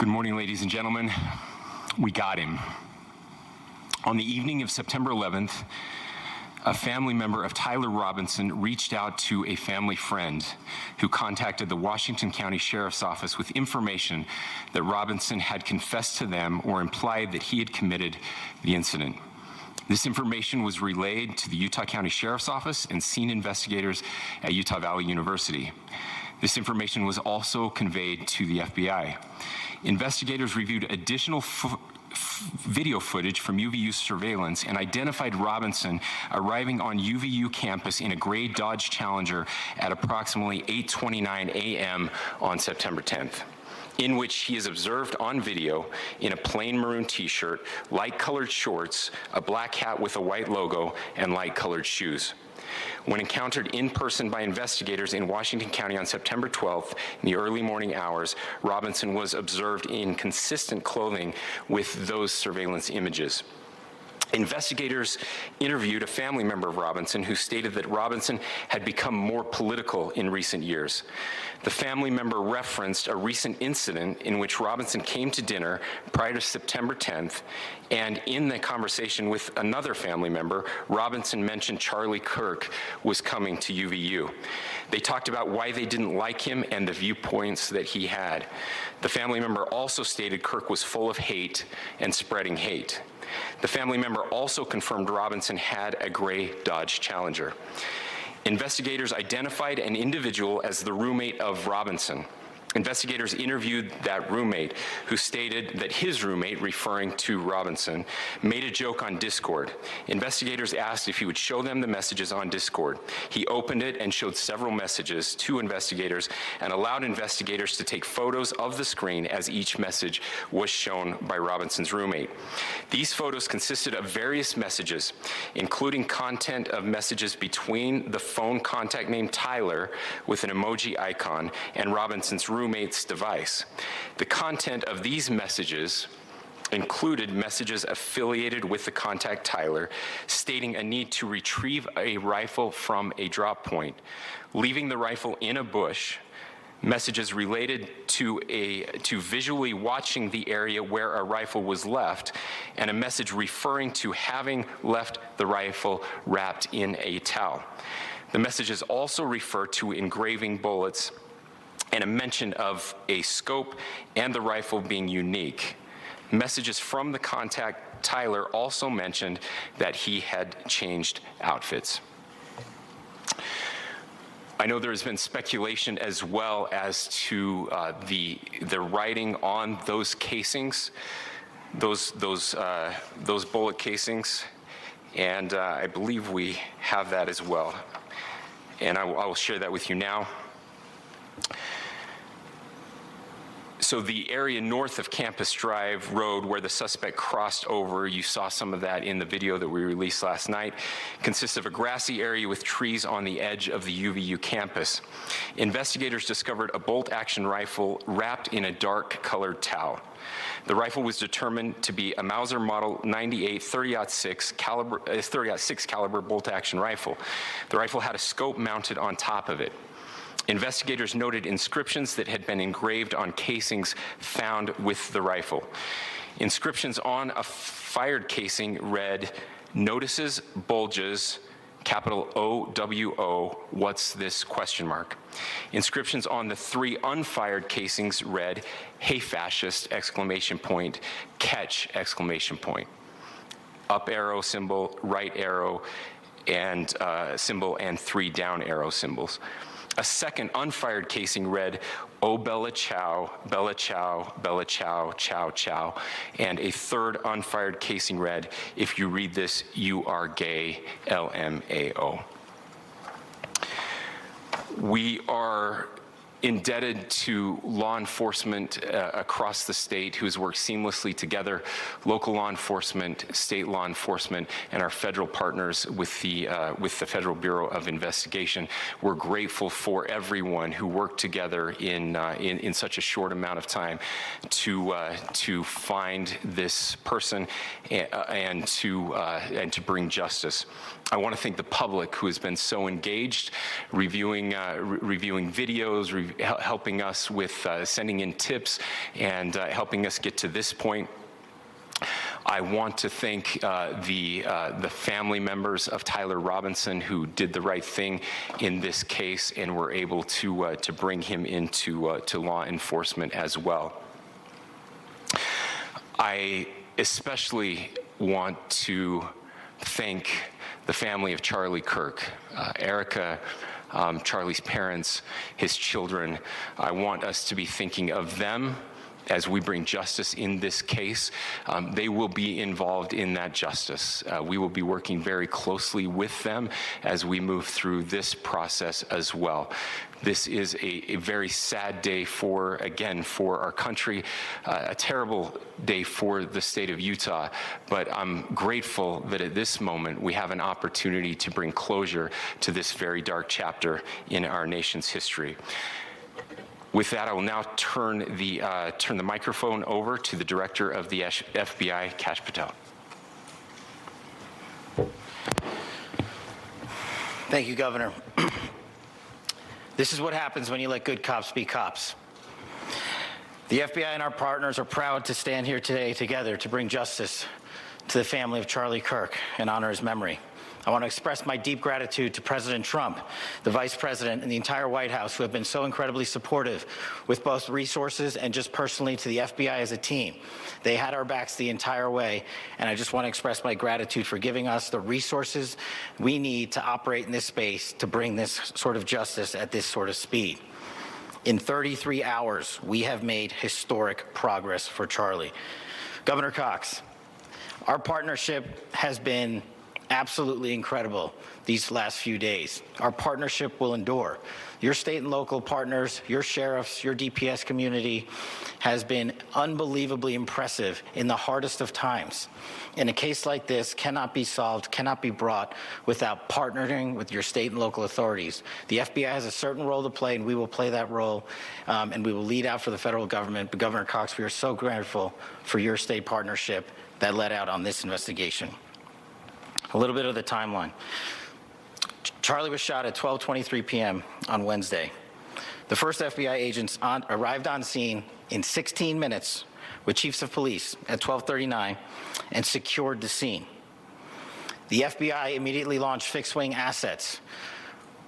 Good morning, ladies and gentlemen. We got him. On the evening of September 11th, a family member of Tyler Robinson reached out to a family friend who contacted the Washington County Sheriff's Office with information that Robinson had confessed to them or implied that he had committed the incident. This information was relayed to the Utah County Sheriff's Office and scene investigators at Utah Valley University. This information was also conveyed to the FBI. Investigators reviewed additional video footage from UVU surveillance and identified Robinson arriving on UVU campus in a gray Dodge Challenger at approximately 8:29 a.m. on September 10th, in which he is observed on video in a plain maroon t-shirt, light-colored shorts, a black hat with a white logo, and light-colored shoes. When encountered in person by investigators in Washington County on September 12th in the early morning hours, Robinson was observed in consistent clothing with those surveillance images. Investigators interviewed a family member of Robinson who stated that Robinson had become more political in recent years. The family member referenced a recent incident in which Robinson came to dinner prior to September 10th, and in the conversation with another family member, Robinson mentioned Charlie Kirk was coming to UVU. They talked about why they didn't like him and the viewpoints that he had. The family member also stated Kirk was full of hate and spreading hate. The family member also confirmed Robinson had a gray Dodge Challenger. Investigators identified an individual as the roommate of Robinson. Investigators interviewed that roommate, who stated that his roommate, referring to Robinson, made a joke on Discord. Investigators asked if he would show them the messages on Discord. He opened it and showed several messages to investigators and allowed investigators to take photos of the screen as each message was shown by Robinson's roommate. These photos consisted of various messages, including content of messages between the phone contact named Tyler with an emoji icon and Robinson's roommate's device. The content of these messages included messages affiliated with the contact Tyler, stating a need to retrieve a rifle from a drop point, leaving the rifle in a bush, messages related to visually watching the area where a rifle was left, and a message referring to having left the rifle wrapped in a towel. The messages also refer to engraving bullets and a mention of a scope and the rifle being unique. Messages from the contact Tyler also mentioned that he had changed outfits. I know there has been speculation as well as to the writing on those casings, those bullet casings, and I believe we have that as well. And I will share that with you now. So the area north of Campus Drive Road where the suspect crossed over, you saw some of that in the video that we released last night, consists of a grassy area with trees on the edge of the UVU campus. Investigators discovered a bolt-action rifle wrapped in a dark-colored towel. The rifle was determined to be a Mauser Model 98 30-06 caliber bolt-action rifle. The rifle had a scope mounted on top of it. Investigators noted inscriptions that had been engraved on casings found with the rifle. Inscriptions on a fired casing read, "Notices, bulges, capital O-W-O, what's this, question mark." Inscriptions on the three unfired casings read, "Hey fascist, exclamation point, catch, exclamation point." Up arrow symbol, right arrow and symbol, and three down arrow symbols. A second unfired casing read, "Oh Bella Chow, Bella Chow, Bella Chow, Chow Chow." And a third unfired casing read, "If you read this, you are gay, LMAO." We are indebted to law enforcement across the state who has worked seamlessly together, local law enforcement, state law enforcement, and our federal partners with the Federal Bureau of Investigation. We're grateful for everyone who worked together in such a short amount of time to find this person and to bring justice. I want to thank the public who has been so engaged, reviewing videos, helping us with sending in tips and helping us get to this point. I want to thank the family members of Tyler Robinson who did the right thing in this case and were able to bring him into to law enforcement as well. I especially want to thank the family of Charlie Kirk, Erica, Charlie's parents, his children. I want us to be thinking of them as we bring justice in this case. They will be involved in that justice. We will be working very closely with them as we move through this process as well. This is a very sad day for our country, a terrible day for the state of Utah, but I'm grateful that at this moment we have an opportunity to bring closure to this very dark chapter in our nation's history. With that, I will now turn the microphone over to the Director of the FBI, Kash Patel. Thank you, Governor. This is what happens when you let good cops be cops. The FBI and our partners are proud to stand here today together to bring justice to the family of Charlie Kirk and honor his memory. I want to express my deep gratitude to President Trump, the Vice President, and the entire White House who have been so incredibly supportive with both resources and just personally to the FBI as a team. They had our backs the entire way, and I just want to express my gratitude for giving us the resources we need to operate in this space to bring this sort of justice at this sort of speed. In 33 hours, we have made historic progress for Charlie. Governor Cox, our partnership has been absolutely incredible these last few days. Our partnership will endure. Your state and local partners, your sheriffs, your DPS community has been unbelievably impressive in the hardest of times. And a case like this cannot be solved, cannot be brought without partnering with your state and local authorities. The FBI has a certain role to play, and we will play that role, and we will lead out for the federal government. But Governor Cox, we are so grateful for your state partnership that led out on this investigation. A little bit of the timeline. Charlie was shot at 12:23 p.m. on Wednesday. The first FBI agents arrived on scene in 16 minutes with chiefs of police at 12:39 and secured the scene. The FBI immediately launched fixed-wing assets.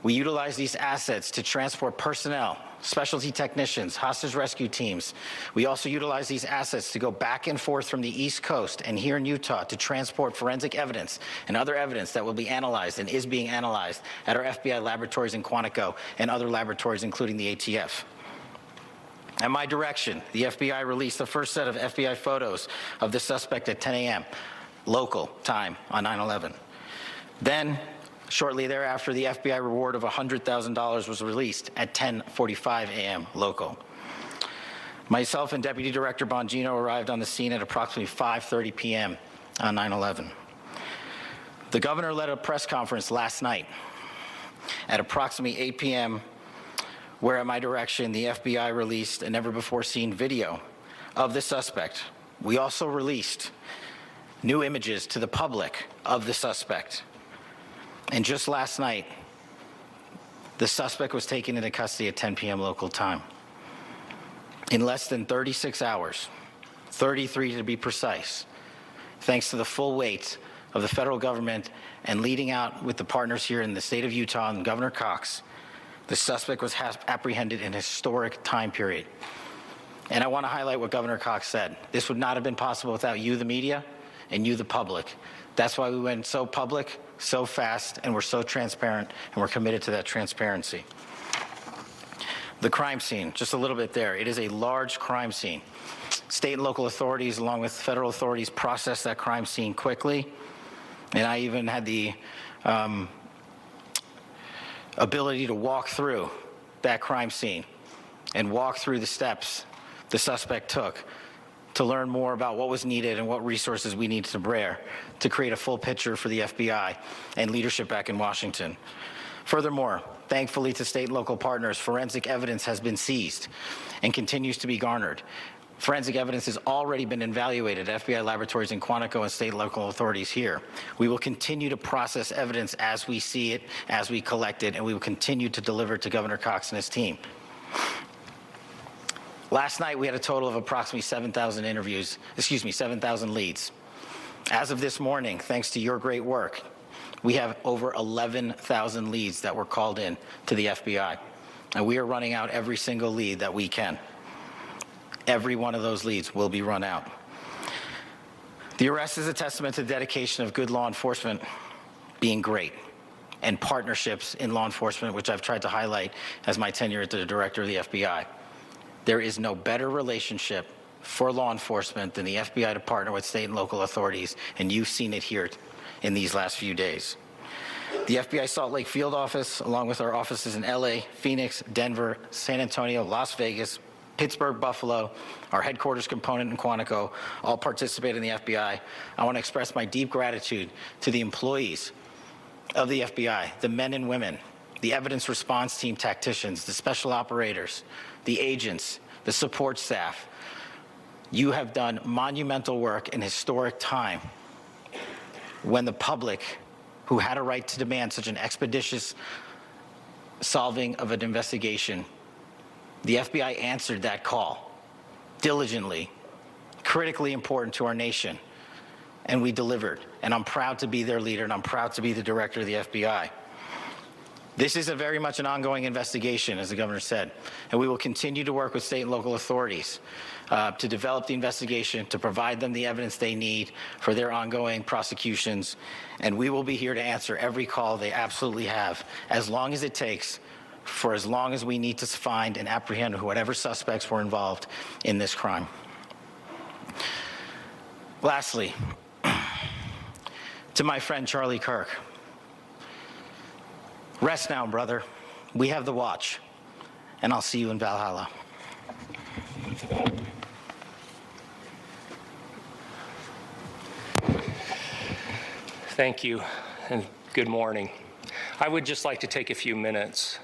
We utilized these assets to transport personnel, specialty technicians, hostage rescue teams. We also utilize these assets to go back and forth from the East Coast and here in Utah to transport forensic evidence and other evidence that will be analyzed and is being analyzed at our FBI laboratories in Quantico and other laboratories, including the ATF. At my direction, the FBI released the first set of FBI photos of the suspect at 10 a.m. local time on 9/11. Then, shortly thereafter, the FBI reward of $100,000 was released at 10:45 a.m. local. Myself and Deputy Director Bongino arrived on the scene at approximately 5:30 p.m. on 9/11. The governor led a press conference last night at approximately 8 p.m., where at my direction, the FBI released a never-before-seen video of the suspect. We also released new images to the public of the suspect. And just last night, the suspect was taken into custody at 10 p.m. local time. In less than 36 hours, 33 to be precise, thanks to the full weight of the federal government and leading out with the partners here in the state of Utah and Governor Cox, the suspect was apprehended in a historic time period. And I want to highlight what Governor Cox said. This would not have been possible without you, the media, and you, the public. That's why we went so public, so fast, and we're so transparent, and we're committed to that transparency. The crime scene, just a little bit there. It is a large crime scene. State and local authorities, along with federal authorities, processed that crime scene quickly, and I even had the ability to walk through that crime scene and walk through the steps the suspect took to learn more about what was needed and what resources we needed to bear to create a full picture for the FBI and leadership back in Washington. Furthermore, thankfully to state and local partners, forensic evidence has been seized and continues to be garnered. Forensic evidence has already been evaluated at FBI laboratories in Quantico and state and local authorities here. We will continue to process evidence as we see it, as we collect it, and we will continue to deliver it to Governor Cox and his team. Last night, we had a total of approximately 7,000 7,000 leads. As of this morning, thanks to your great work, we have over 11,000 leads that were called in to the FBI. And we are running out every single lead that we can. Every one of those leads will be run out. The arrest is a testament to the dedication of good law enforcement being great, and partnerships in law enforcement, which I've tried to highlight as my tenure as the director of the FBI. There is no better relationship for law enforcement than the FBI to partner with state and local authorities, and you've seen it here in these last few days. The FBI Salt Lake Field Office, along with our offices in LA, Phoenix, Denver, San Antonio, Las Vegas, Pittsburgh, Buffalo, our headquarters component in Quantico, all participate in the FBI. I want to express my deep gratitude to the employees of the FBI, the men and women, the evidence response team tacticians, the special operators, the agents, the support staff. You have done monumental work in historic time when the public, who had a right to demand such an expeditious solving of an investigation, the FBI answered that call diligently, critically important to our nation, and we delivered. And I'm proud to be their leader, and I'm proud to be the director of the FBI. This is very much an ongoing investigation, as the governor said, and we will continue to work with state and local authorities to develop the investigation, to provide them the evidence they need for their ongoing prosecutions, and we will be here to answer every call they absolutely have, as long as it takes, for as long as we need to find and apprehend whatever suspects were involved in this crime. Lastly, to my friend Charlie Kirk, rest now, brother. We have the watch, and I'll see you in Valhalla. Thank you, and good morning. I would just like to take a few minutes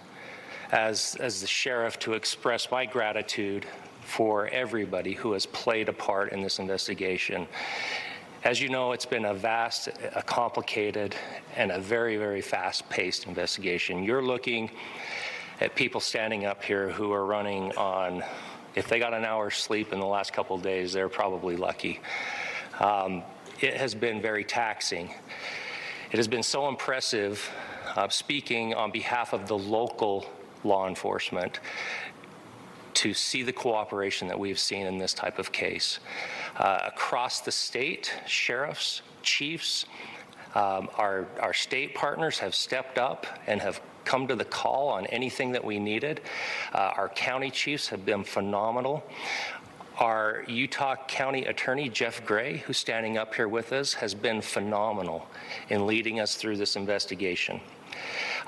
as the sheriff to express my gratitude for everybody who has played a part in this investigation. As you know, it's been a vast, a complicated, and a very, very fast-paced investigation. You're looking at people standing up here who are running on, if they got an hour's sleep in the last couple of days, they're probably lucky. It has been very taxing. It has been so impressive, speaking on behalf of the local law enforcement, to see the cooperation that we've seen in this type of case. Across the state, sheriffs, chiefs, our state partners have stepped up and have come to the call on anything that we needed. Our county chiefs have been phenomenal. Our Utah County Attorney, Jeff Gray, who's standing up here with us, has been phenomenal in leading us through this investigation.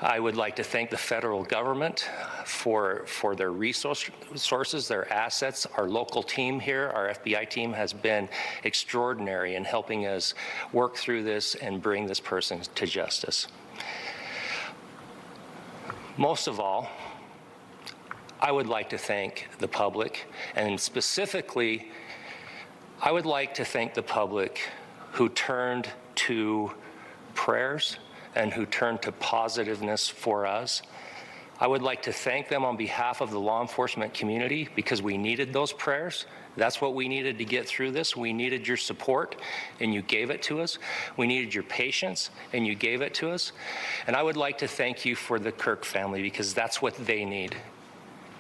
I would like to thank the federal government for their resources, their assets. Our local team here, our FBI team, has been extraordinary in helping us work through this and bring this person to justice. Most of all, I would like to thank the public, and specifically, I would like to thank the public who turned to prayers and who turned to positiveness for us. I would like to thank them on behalf of the law enforcement community, because we needed those prayers. That's what we needed to get through this. We needed your support, and you gave it to us. We needed your patience, and you gave it to us. And I would like to thank you for the Kirk family, because that's what they need,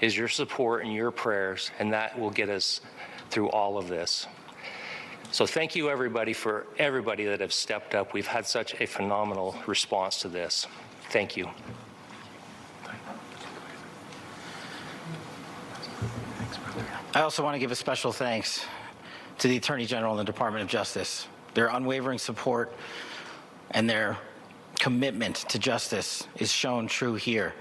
is your support and your prayers, and that will get us through all of this. So thank you, everybody, for everybody that have stepped up. We've had such a phenomenal response to this. Thank you. I also want to give a special thanks to the Attorney General and the Department of Justice. Their unwavering support and their commitment to justice is shown true here.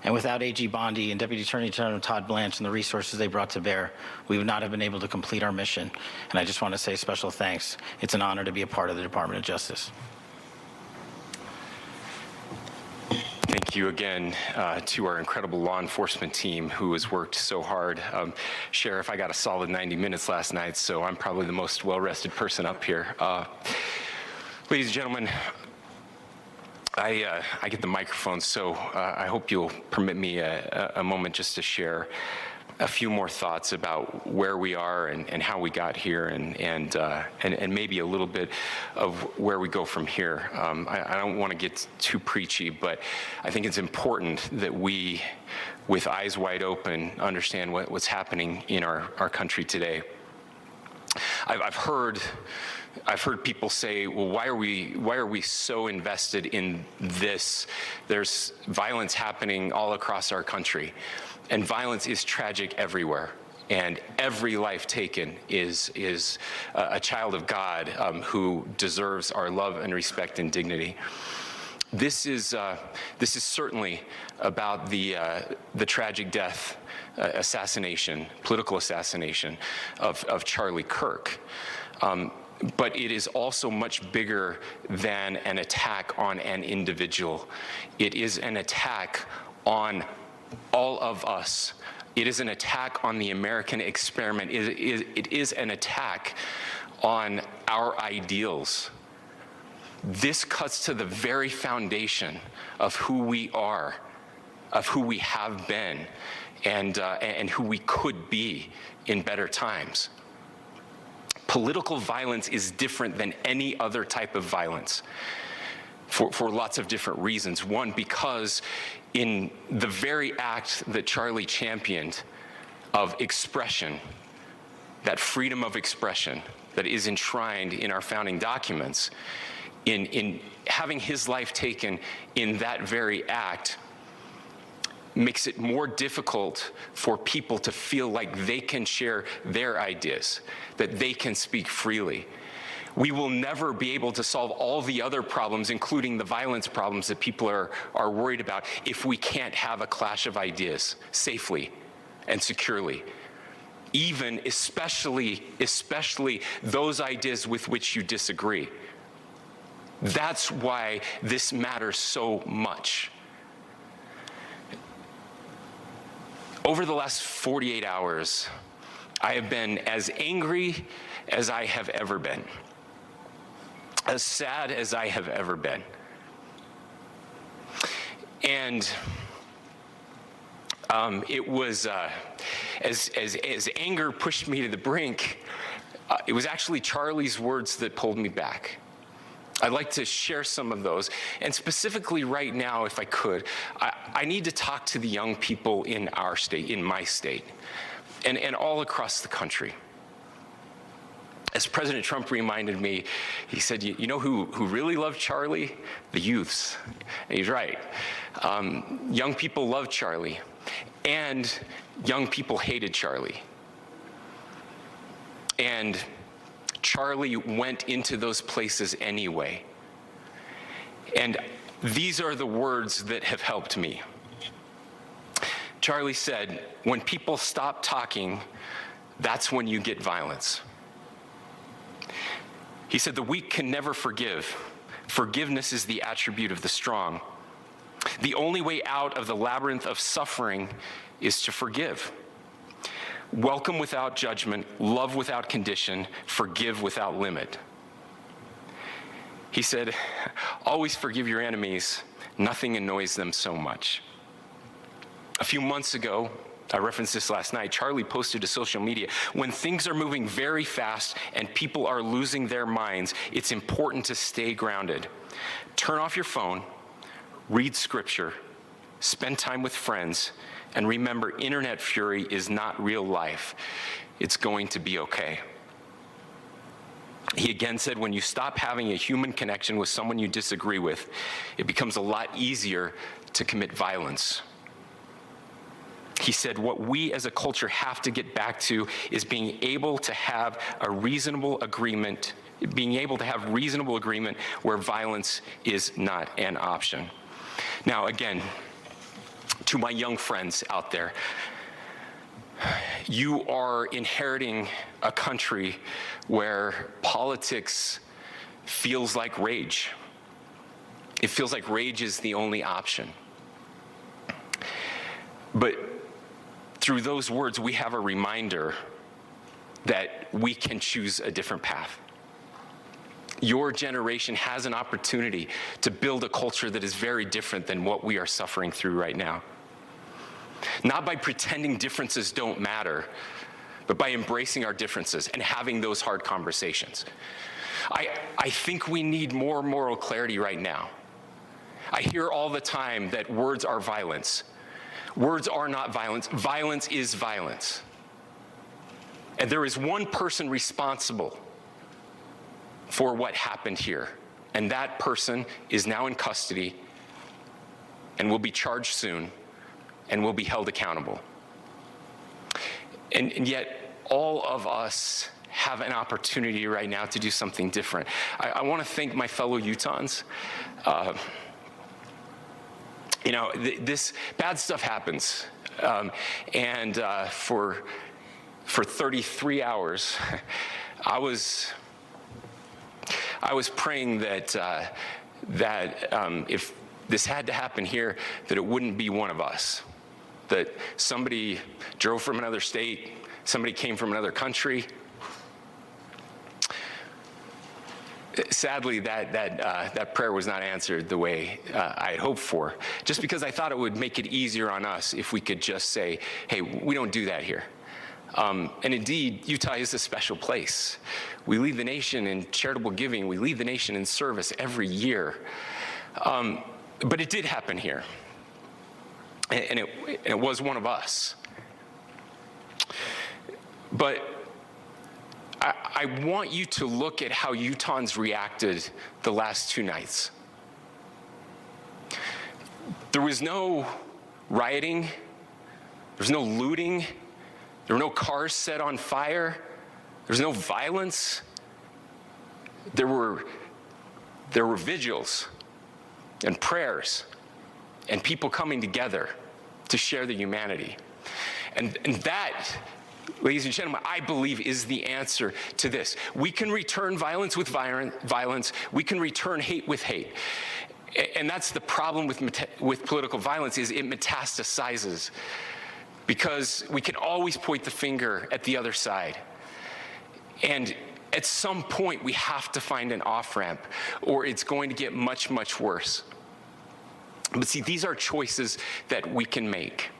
And without AG Bondi and Deputy Attorney General Todd Blanche and the resources they brought to bear, we would not have been able to complete our mission. And I just want to say special thanks. It's an honor to be a part of the Department of Justice. Thank you again to our incredible law enforcement team who has worked so hard. Sheriff, I got a solid 90 minutes last night, so I'm probably the most well-rested person up here. Ladies and gentlemen, I get the microphone, so I hope you'll permit me a moment just to share a few more thoughts about where we are and how we got here, and maybe a little bit of where we go from here. I don't want to get too preachy, but I think it's important that we, with eyes wide open, understand what's happening in our country today. I've heard people say, well, why are we so invested in this? There's violence happening all across our country, and violence is tragic everywhere. And every life taken is a child of God who deserves our love and respect and dignity. This is certainly about the tragic death, political assassination of Charlie Kirk. But it is also much bigger than an attack on an individual. It is an attack on all of us. It is an attack on the American experiment. It is an attack on our ideals. This cuts to the very foundation of who we are, of who we have been, and who we could be in better times. Political violence is different than any other type of violence for lots of different reasons. One, because in the very act that Charlie championed of expression, that freedom of expression that is enshrined in our founding documents, in having his life taken in that very act, makes it more difficult for people to feel like they can share their ideas, that they can speak freely. We will never be able to solve all the other problems, including the violence problems that people are worried about, if we can't have a clash of ideas safely and securely. Especially those ideas with which you disagree. That's why this matters so much. Over the last 48 hours, I have been as angry as I have ever been, as sad as I have ever been. And it was, as anger pushed me to the brink, it was actually Charlie's words that pulled me back. I'd like to share some of those. And specifically right now, if I could, I need to talk to the young people in our state, in my state, and all across the country. As President Trump reminded me, he said, you know who really loved Charlie? The youths. And he's right. Young people loved Charlie, and young people hated Charlie. And Charlie went into those places anyway. And these are the words that have helped me. Charlie said, when people stop talking, that's when you get violence. He said, the weak can never forgive. Forgiveness is the attribute of the strong. The only way out of the labyrinth of suffering is to forgive. Welcome without judgment, love without condition, forgive without limit. He said, always forgive your enemies. Nothing annoys them so much. A few months ago, I referenced this last night, Charlie posted to social media, when things are moving very fast and people are losing their minds, it's important to stay grounded. Turn off your phone, read scripture, spend time with friends, and remember, internet fury is not real life. It's going to be okay. He again said, when you stop having a human connection with someone you disagree with, it becomes a lot easier to commit violence. He said, what we as a culture have to get back to is being able to have a reasonable agreement, where violence is not an option. Now, again, to my young friends out there, you are inheriting a country where politics feels like rage. It feels like rage is the only option. But through those words, we have a reminder that we can choose a different path. Your generation has an opportunity to build a culture that is very different than what we are suffering through right now. not by pretending differences don't matter, but by embracing our differences and having those hard conversations. I think we need more moral clarity right now. I hear all the time that words are violence. Words are not violence. Violence is violence. And there is one person responsible for what happened here. And that person is now in custody and will be charged soon and will be held accountable. And yet, all of us have an opportunity right now to do something different. I want to thank my fellow Utahns. This bad stuff happens. For 33 hours, I was praying that if this had to happen here, that it wouldn't be one of us. That somebody drove from another state, somebody came from another country. Sadly, that prayer was not answered the way I had hoped for, just because I thought it would make it easier on us if we could just say, hey, we don't do that here. And indeed, Utah is a special place. We lead the nation in charitable giving. We lead the nation in service every year. But it did happen here. And it was one of us. But I want you to look at how Utahns reacted the last 2 nights. There was no rioting. There was no looting. There were no cars set on fire. There was no violence. There were vigils and prayers and people coming together to share the humanity. And that, ladies and gentlemen, I believe is the answer to this. We can return violence with violence. We can return hate with hate. And that's the problem with political violence, is it metastasizes, because we can always point the finger at the other side. And at some point, we have to find an off-ramp, or it's going to get much, much worse. But see, these are choices that we can make.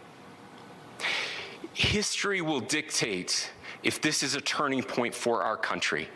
History will dictate if this is a turning point for our country.